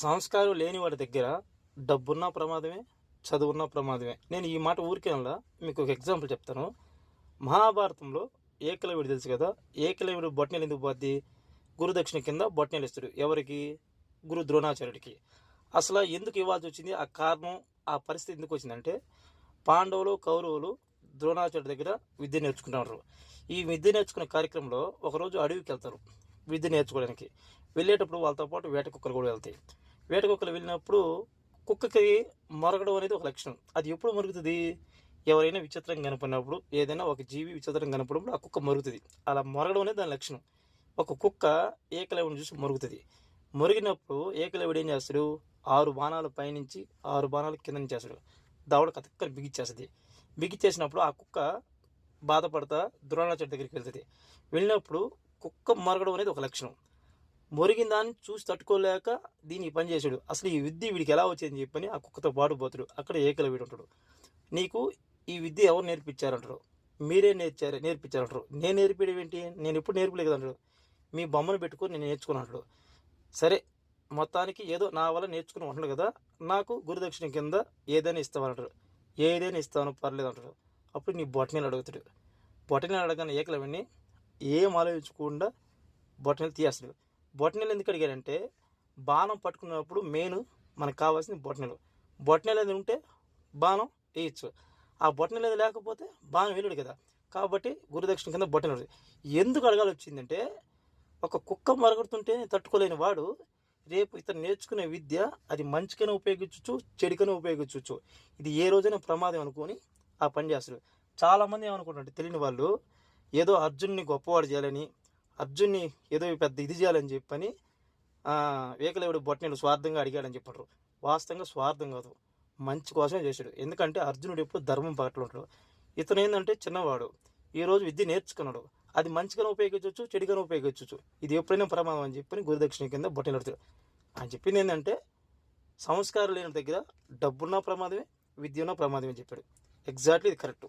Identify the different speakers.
Speaker 1: సంస్కారం లేని వాడి దగ్గర డబ్బున్న ప్రమాదమే, చదువున్న ప్రమాదమే. నేను ఈ మాట ఊరికే అనలా. మీకు ఒక ఎగ్జాంపుల్ చెప్తాను. మహాభారతంలో ఏకలవ్యుడు తెలుసు కదా! ఏకలవ్యుడు బొటనవేలు ఎందుకు పోద్ది? గురుదక్షిణ కింద బొటనవేలు ఇస్తాడు. ఎవరికి? గురు ద్రోణాచార్యుడికి. అసలు ఎందుకు ఇవ్వాల్సి వచ్చింది? ఆ కారణం, ఆ పరిస్థితి ఎందుకు వచ్చిందంటే, పాండవులు, కౌరవులు ద్రోణాచార్యుడి దగ్గర విద్య నేర్చుకుంటున్నారు. ఈ విద్య నేర్చుకునే కార్యక్రమంలో ఒకరోజు అడవికి వెళ్తారు విద్య నేర్చుకోవడానికి. వెళ్ళేటప్పుడు వాళ్ళతో పాటు వేట కుక్కలు కూడా వెళ్తాయి. వేట కుక్కలు వెళ్ళినప్పుడు కుక్కకి మొరగడం అనేది ఒక లక్షణం. అది ఎప్పుడు మరుగుతుంది? ఎవరైనా విచిత్రం కనపడినప్పుడు, ఏదైనా ఒక జీవి విచిత్రం కనపడినప్పుడు ఆ కుక్క మరుగుతుంది. అలా మొరగడం అనేది దాని లక్షణం. ఒక కుక్క ఏకలవ్యుడిని చూసి మరుగుతుంది. మొరిగినప్పుడు ఏకలవ్యుడు ఏం చేస్తాడు? 6 బాణాలు పైనుంచి 6 బాణాలు కింద నుంచి చేస్తాడు. దవడ కతక్కని బిగిచ్చేస్తుంది. బిగిచ్చేసినప్పుడు ఆ కుక్క బాధపడతా ద్రోణాచార్య దగ్గరికి వెళ్తుంది. వెళ్ళినప్పుడు కుక్క మొరగడం అనేది ఒక లక్షణం. మొరిగిన దాన్ని చూసి తట్టుకోలేక దీనికి పని చేశాడు. అసలు ఈ విద్య వీడికి ఎలా వచ్చిందని చెప్పని ఆ కుక్కతో పాటు పోతాడు. అక్కడ ఏకలవ్యుడు ఉంటాడు. నీకు ఈ విద్య ఎవరు నేర్పించారంటాడు? మీరే నేర్పించారంటారు. నేను నేర్పించడం ఏంటి? నేను ఎప్పుడు నేర్పలేదు అంటాడు. మీ బొమ్మను పెట్టుకొని నేను నేర్చుకుని అంటాడు. సరే, మొత్తానికి ఏదో నా వల్ల నేర్చుకుని ఉంటాడు కదా, నాకు గురుదక్షిణ కింద ఏదైనా ఇస్తామంటాడు. ఏదైనా ఇస్తాను పర్లేదు అంటాడు. అప్పుడు నీ బొటనవేలు అడుగుతాడు. బొటనవేలు అడగానే ఏకలవ్యుడిని ఏం ఆలోచించకుండా బొటనవేలు తీయేస్తాడు. బొటనవేలు ఎందుకు అడిగాడంటే, బాణం పట్టుకున్నప్పుడు మెయిన్ మనకు కావాల్సింది బొటనవేలు. బొటనవేలు అది ఉంటే బాణం వేయచ్చు. ఆ బొటనవేలు అది లేకపోతే బాణం వేయలేడు కదా. కాబట్టి గురుదక్షిణ కింద బొటనవేలు ఎందుకు అడగాలి వచ్చిందంటే, ఒక కుక్క మరగడుతుంటే తట్టుకోలేని వాడు రేపు ఇతను నేర్చుకునే విద్య అది మంచికైనా ఉపయోగించవచ్చు, చెడుకైనా ఉపయోగించవచ్చు. ఇది ఏ రోజైనా ప్రమాదం అనుకొని ఆ పని చేస్తాడు. చాలామంది ఏమనుకుంటారంటే, తెలియని వాళ్ళు ఏదో అర్జున్ని గొప్పవాడు చేయాలని, అర్జున్ని ఏదో పెద్ద ఇది చేయాలని చెప్పని ఏకలవ్యుడు బొటనవేలు స్వార్థంగా అడిగాడని చెప్పారు. వాస్తవంగా స్వార్థం కాదు, మంచి కోసమే చేశాడు. ఎందుకంటే అర్జునుడు ఎప్పుడు ధర్మం పట్ల ఉంటాడు. ఇతను ఏంటంటే చిన్నవాడు, ఈరోజు విద్య నేర్చుకున్నాడు. అది మంచిగానే ఉపయోగించవచ్చు, చెడుగానే ఉపయోగించవచ్చు. ఇది ఎప్పుడైనా ప్రమాదం అని చెప్పని గురుదక్షిణ కింద బొటనవేలు అడుగుతాడు. అని చెప్పింది ఏంటంటే, సంస్కారం లేని దగ్గర డబ్బున్న ప్రమాదమే, విద్య ఉన్న ప్రమాదమే చెప్పాడు. ఎగ్జాక్ట్లీ ఇది కరెక్ట్.